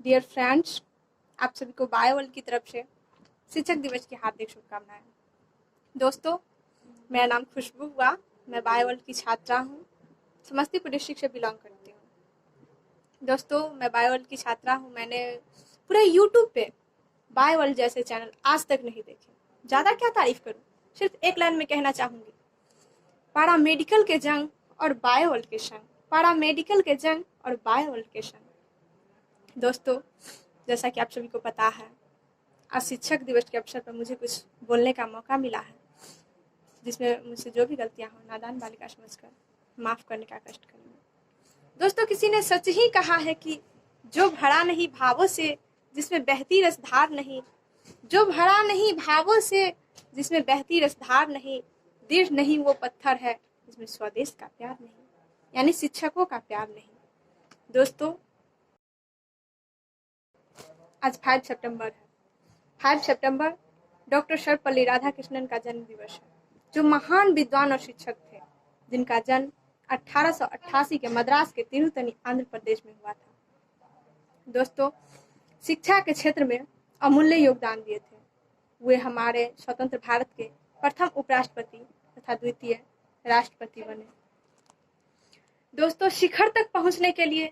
Dear friends, आप सभी को बायोवर्ल्ड की तरफ से शिक्षक दिवस की हार्दिक शुभकामनाएं। दोस्तों, मेरा नाम खुशबू हुआ। मैं बायोवर्ल्ड की छात्रा हूँ, समस्तीपुर डिस्ट्रिक्ट से बिलोंग करती हूँ। दोस्तों, मैं बायोवर्ल्ड की छात्रा हूँ। मैंने पूरे यूट्यूब पे बायोवर्ल्ड जैसे चैनल आज तक नहीं देखे। ज़्यादा क्या तारीफ करूँ, सिर्फ एक लाइन में कहना चाहूँगी, पारा मेडिकल के जंग और बायोवर्ल्ड के संग, पारा मेडिकल के जंग और बायोवर्ल्ड के संग। दोस्तों, जैसा कि आप सभी को पता है, आज शिक्षक दिवस के अवसर पर मुझे कुछ बोलने का मौका मिला है, जिसमें मुझसे जो भी गलतियां हो नादान बालिका समझकर माफ करने का कष्ट करूंगी। दोस्तों, किसी ने सच ही कहा है कि जो भरा नहीं भावों से जिसमें बहती रसधार नहीं, जो भरा नहीं भावों से जिसमें बहती रसधार नहीं, दृढ़ नहीं वो पत्थर है जिसमें स्वदेश का प्यार नहीं, यानी शिक्षकों का प्यार नहीं। दोस्तों, आज 5 सितंबर है। 5 सितंबर डॉक्टर सर्वपल्ली राधाकृष्णन का जन्म दिवस है, जो महान विद्वान और शिक्षक थे, जिनका जन्म 1888 के मद्रास के तिरुतनी आंध्र प्रदेश में हुआ था। दोस्तों, शिक्षा के क्षेत्र में अमूल्य योगदान दिए थे। वे हमारे स्वतंत्र भारत के प्रथम उपराष्ट्रपति तथा द्वितीय राष्ट्रपति बने। दोस्तों, शिखर तक पहुंचने के लिए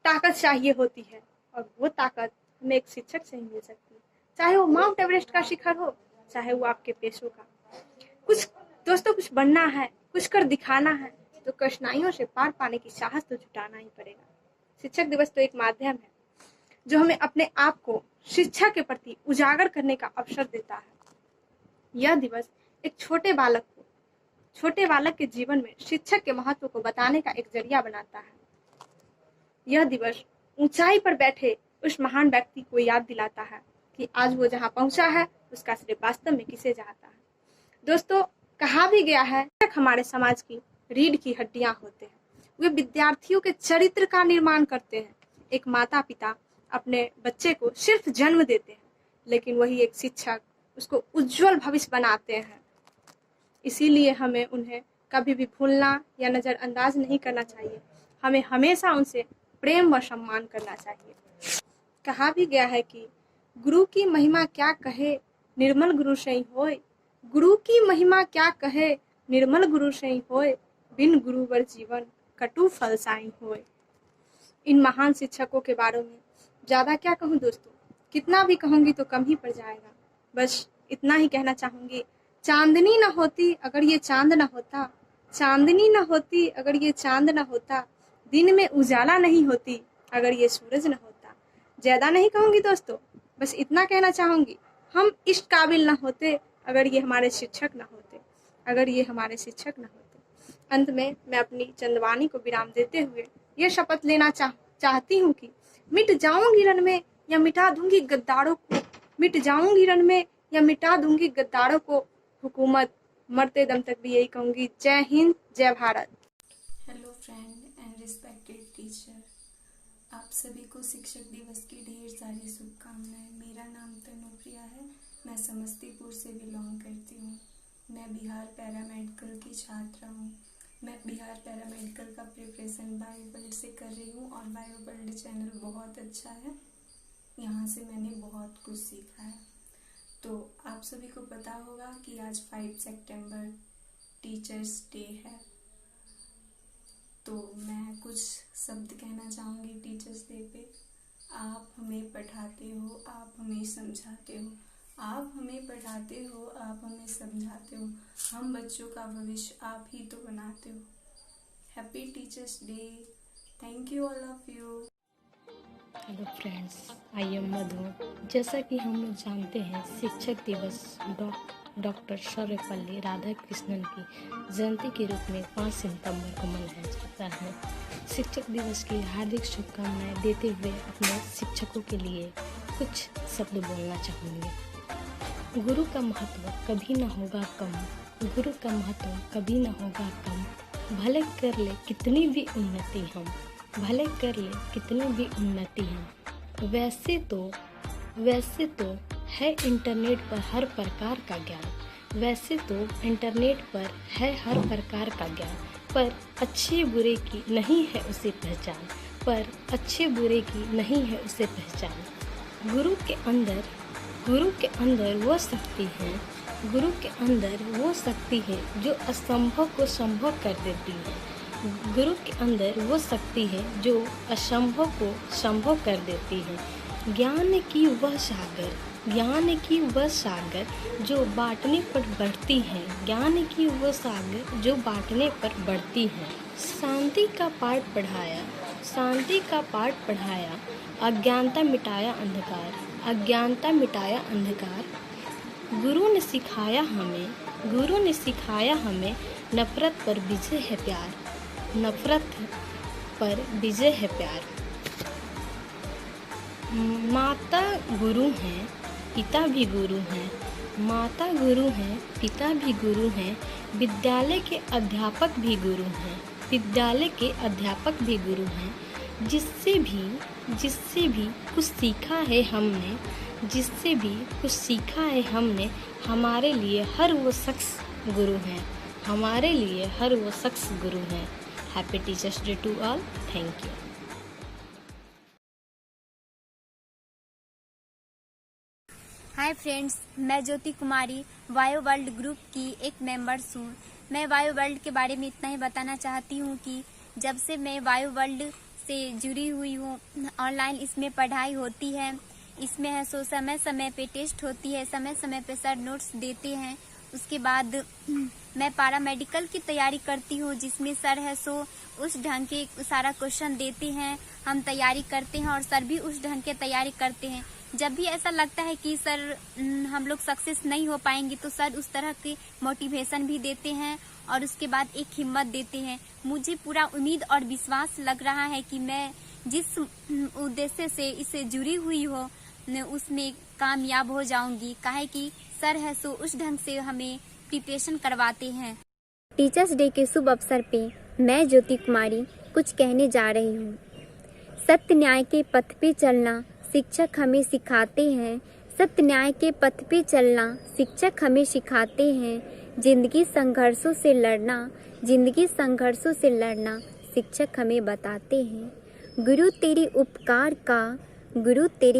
ताकत चाहिए होती है, और वो ताकत हमें एक शिक्षक से ही मिल सकती है। चाहे वो माउंट एवरेस्ट का शिखर हो, चाहे वो आपके पेशों का। कुछ बनना है, कुछ कर दिखाना है, तो कठिनाइयों से पार पाने की साहस तो जुटाना ही पड़ेगा। शिक्षक दिवस तो एक माध्यम है जो हमें अपने आप को शिक्षा के प्रति उजागर करने का अवसर देता है। यह दिवस एक छोटे बालक के जीवन में शिक्षक के महत्व को बताने का एक जरिया बनाता है। यह दिवस ऊंचाई पर बैठे उस महान व्यक्ति को याद दिलाता है कि आज वो जहां पहुंचा है उसका श्रेय वास्तव में किसे जाता है। दोस्तों, कहा भी गया है, शिक्षक हमारे समाज की रीढ़ की हड्डियां होते हैं। वे विद्यार्थियों के चरित्र का निर्माण करते हैं। एक माता पिता अपने बच्चे को सिर्फ जन्म देते हैं, लेकिन वही एक शिक्षक उसको उज्जवल भविष्य बनाते हैं। इसीलिए हमें उन्हें कभी भी भूलना या नजरअंदाज नहीं करना चाहिए। हमें हमेशा उनसे प्रेम व सम्मान करना चाहिए। कहा भी गया है कि गुरु की महिमा क्या कहे निर्मल गुरु सही होय, गुरु की महिमा क्या कहे निर्मल गुरु सही होय, बिन गुरुवर जीवन कटु फल साई होय। इन महान शिक्षकों के बारे में ज़्यादा क्या कहूँ दोस्तों, कितना भी कहूँगी तो कम ही पड़ जाएगा। बस इतना ही कहना चाहूँगी, चांदनी न होती अगर ये चांद न होता, चांदनी न होती अगर ये चांद न होता, दिन में उजाला नहीं होती अगर ये सूरज न होता। ज़्यादा नहीं कहूँगी दोस्तों, बस इतना कहना चाहूँगी, हम इस काबिल न होते अगर ये हमारे शिक्षक न होते, अगर ये हमारे शिक्षक न होते। अंत में मैं अपनी चंदवानी को विराम देते हुए ये शपथ लेना चाहती हूँ कि मिट जाऊंगी रण में या मिटा दूंगी गद्दारों को, मिट जाऊंगी रण में या मिटा दूंगी गद्दारों को, हुकूमत मरते दम तक भी यही कहूँगी, जय हिंद, जय Bharat. Hello friend and respected teacher, आप सभी को शिक्षक दिवस की ढेर सारी शुभकामनाएं। मेरा नाम तनुप्रिया है, मैं समस्तीपुर से बिलोंग करती हूँ। मैं बिहार पैरामेडिकल की छात्रा हूँ। मैं बिहार पैरामेडिकल का प्रिपरेशन बायोवर्ल्ड से कर रही हूँ, और बायोवर्ल्ड चैनल बहुत अच्छा है, यहाँ से मैंने बहुत कुछ सीखा है। तो आप सभी को पता होगा कि आज 5 सितंबर टीचर्स डे है, तो मैं कुछ शब्द कहना चाहूँगी टीचर्स डे पे। आप हमें पढ़ाते हो, आप हमें समझाते हो, आप हमें पढ़ाते हो, आप हमें समझाते हो, हम बच्चों का भविष्य आप ही तो बनाते हो। Happy teachers day, thank you all of you. Hello friends, I am Madhu. जैसा कि हम लोग जानते हैं, शिक्षक दिवस डॉक्टर सर्वपल्ली राधाकृष्णन की जयंती के रूप में 5 सितंबर को मनाया जाता है। शिक्षक दिवस की हार्दिक शुभकामनाएं देते हुए अपने शिक्षकों के लिए कुछ शब्द बोलना चाहूँगी। गुरु का महत्व कभी न होगा कम, गुरु का महत्व कभी न होगा कम, भले कर ले कितनी भी उन्नति हम, भले कर ले कितनी भी उन्नति हम। वैसे तो है इंटरनेट पर हर प्रकार का ज्ञान, वैसे तो इंटरनेट पर है हर प्रकार का ज्ञान, पर अच्छे बुरे की नहीं है उसे पहचान, पर अच्छे बुरे की नहीं है उसे पहचान। गुरु के अंदर वो शक्ति है, गुरु के अंदर वो शक्ति है जो असंभव को संभव कर देती है। गुरु के अंदर वो शक्ति है जो असंभव को संभव कर देती है। ज्ञान की वह सागर जो बांटने पर बढ़ती है, ज्ञान की वह सागर जो बांटने पर बढ़ती है। शांति का पाठ पढ़ाया, अज्ञानता मिटाया अंधकार। गुरु ने सिखाया हमें नफरत पर विजय है प्यार। माता गुरु हैं, पिता भी गुरु हैं, माता गुरु हैं, पिता भी गुरु हैं, विद्यालय के अध्यापक भी गुरु हैं। जिससे भी कुछ सीखा हमने, हमारे लिए हर वो शख्स गुरु हैं। Happy teachers day to all. Thank you. Hi friends, मैं ज्योति कुमारी वायो वर्ल्ड ग्रुप की एक मेंबर्स हूँ। मैं वायो वर्ल्ड के बारे में इतना ही बताना चाहती हूँ कि जब से मैं वायो वर्ल्ड से जुड़ी हुई हूँ, ऑनलाइन इसमें पढ़ाई होती है, इसमें है सो समय समय पे टेस्ट होती है, समय समय पे सर नोट्स देते हैं। उसके बाद मैं पैरामेडिकल की तैयारी करती हूँ, जिसमें सर है सो उस ढंग के सारा क्वेश्चन देते हैं, हम तैयारी करते हैं और सर भी उस ढंग के तैयारी करते हैं। जब भी ऐसा लगता है कि सर हम लोग सक्सेस नहीं हो पाएंगे, तो सर उस तरह की मोटिवेशन भी देते हैं और उसके बाद एक हिम्मत देते हैं। मुझे पूरा उम्मीद और विश्वास लग रहा है कि मैं जिस उद्देश्य से इससे जुड़ी हुई हो उसमें कामयाब हो जाऊंगी, काहे कि सर है सो उस ढंग से हमें प्रिपरेशन करवाते हैं। टीचर्स डे के शुभ अवसर पे मैं ज्योति कुमारी कुछ कहने जा रही हूँ। सत्य न्याय के पथ पे चलना शिक्षक हमें सिखाते हैं, सत्य न्याय के पथ पे चलना शिक्षक हमें सिखाते हैं। जिंदगी संघर्षों से लड़ना शिक्षक हमें बताते हैं। गुरु तेरे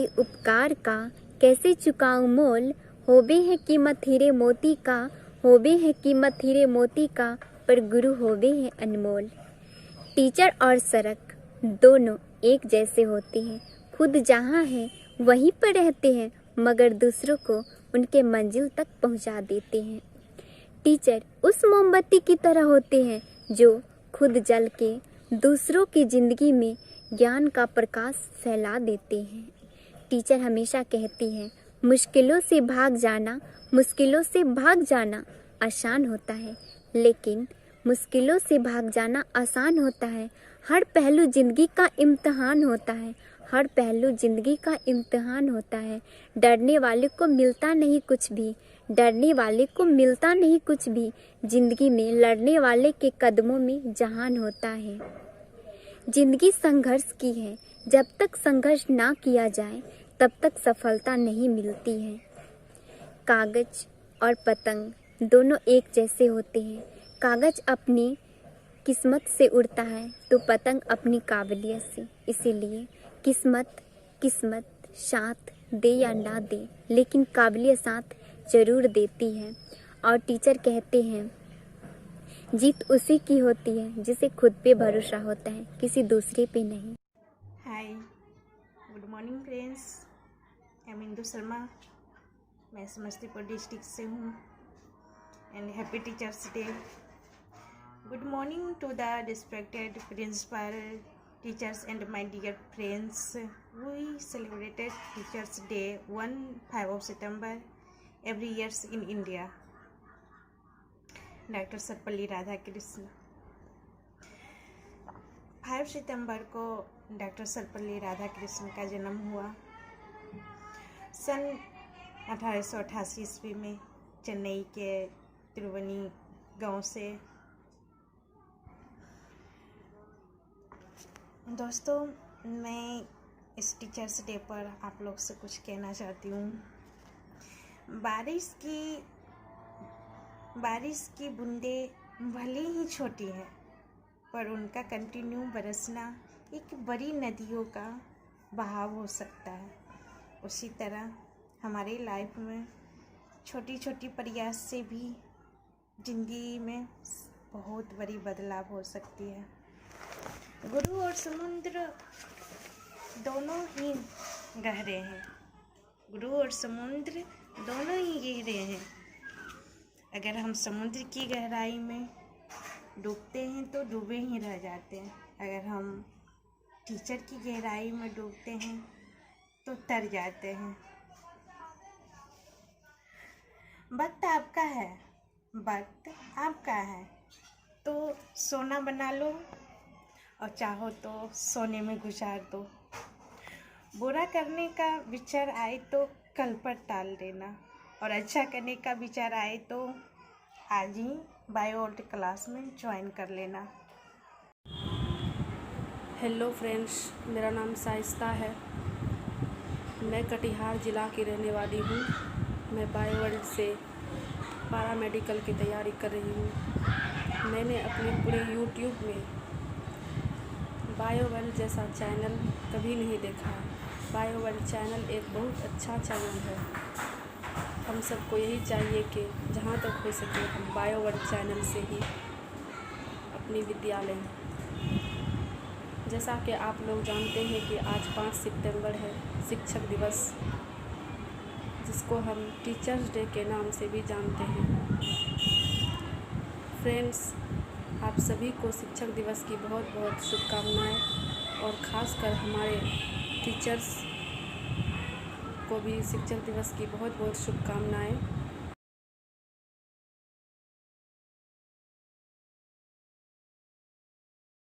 उपकार का कैसे चुकाऊं मोल, होबे है कीमत हीरे मोती का, पर गुरु होबे है अनमोल। टीचर और सड़क दोनों एक जैसे होते हैं, खुद जहाँ है वहीं पर रहते हैं, मगर दूसरों को उनके मंजिल तक पहुँचा देते हैं। टीचर उस मोमबत्ती की तरह होते हैं जो खुद जल के दूसरों की जिंदगी में ज्ञान का प्रकाश फैला देते हैं। टीचर हमेशा कहती हैं, मुश्किलों से भाग जाना आसान होता है, लेकिन मुश्किलों से भाग जाना आसान होता है। हर पहलू जिंदगी का इम्तिहान होता है। डरने वाले को मिलता नहीं कुछ भी, जिंदगी में लड़ने वाले के कदमों में जहान होता है। जिंदगी संघर्ष की है, जब तक संघर्ष ना किया जाए तब तक सफलता नहीं मिलती है। कागज और पतंग दोनों एक जैसे होते हैं। कागज अपनी किस्मत से उड़ता है तो पतंग अपनी काबिलियत से। इसीलिए किस्मत साथ दे या ना दे, लेकिन काबिलियत साथ जरूर देती है। और टीचर कहते हैं, जीत उसी की होती है जिसे खुद पे भरोसा होता है, किसी दूसरे पे नहीं। Hi, good morning friends, I am Indu Sharma. मैं समस्तीपुर डिस्ट्रिक्ट से हूँ and happy teachers day. Good morning to the respected principal, teachers and my dear friends. We celebrated teachers day 5 September every year in India. Doctor Sarvepalli Radhakrishnan. 5 सितंबर को doctor Sarvepalli Radhakrishnan का जन्म हुआ। सन 1888 ईस्वी में चेन्नई के तिरुवनी गांव से। दोस्तों, मैं इस टीचर्स डे पर आप लोग से कुछ कहना चाहती हूँ। बारिश की बूंदें भले ही छोटी हैं, पर उनका कंटिन्यू बरसना एक बड़ी नदियों का बहाव हो सकता है, उसी तरह हमारी लाइफ में छोटी छोटी प्रयास से भी ज़िंदगी में बहुत बड़ी बदलाव हो सकती है। गुरु और समुद्र दोनों ही गहरे हैं। गुरु और समुद्र दोनों ही गहरे हैं। अगर हम समुद्र की गहराई में डूबते हैं तो डूबे ही रह जाते हैं। अगर हम टीचर की गहराई में डूबते हैं तो तर जाते हैं। वक्त आपका है, वक्त आपका है, तो सोना बना लो और चाहो तो सोने में गुजार दो। बुरा करने का विचार आए तो कल पर टाल देना, और अच्छा करने का विचार आए तो आज ही बायोवर्ल्ड क्लास में ज्वाइन कर लेना। हेलो फ्रेंड्स, मेरा नाम शाइस्ता है। मैं कटिहार ज़िला की रहने वाली हूँ। मैं बायोवर्ल्ड से पैरामेडिकल की तैयारी कर रही हूँ। मैंने अपने पूरे यूट्यूब में बायोवर्ल्ड जैसा चैनल कभी नहीं देखा। बायोवर्ल्ड चैनल एक बहुत अच्छा चैनल है। हम सबको यही चाहिए कि जहाँ तक हो सके हम बायोवर्ल्ड चैनल से ही अपनी विद्या लें। जैसा कि आप लोग जानते हैं कि आज 5 सितंबर है, शिक्षक दिवस, जिसको हम टीचर्स डे के नाम से भी जानते हैं। फ्रेंड्स, आप सभी को शिक्षक दिवस की बहुत बहुत शुभकामनाएं, और ख़ासकर हमारे टीचर्स को भी शिक्षक दिवस की बहुत बहुत शुभकामनाएं।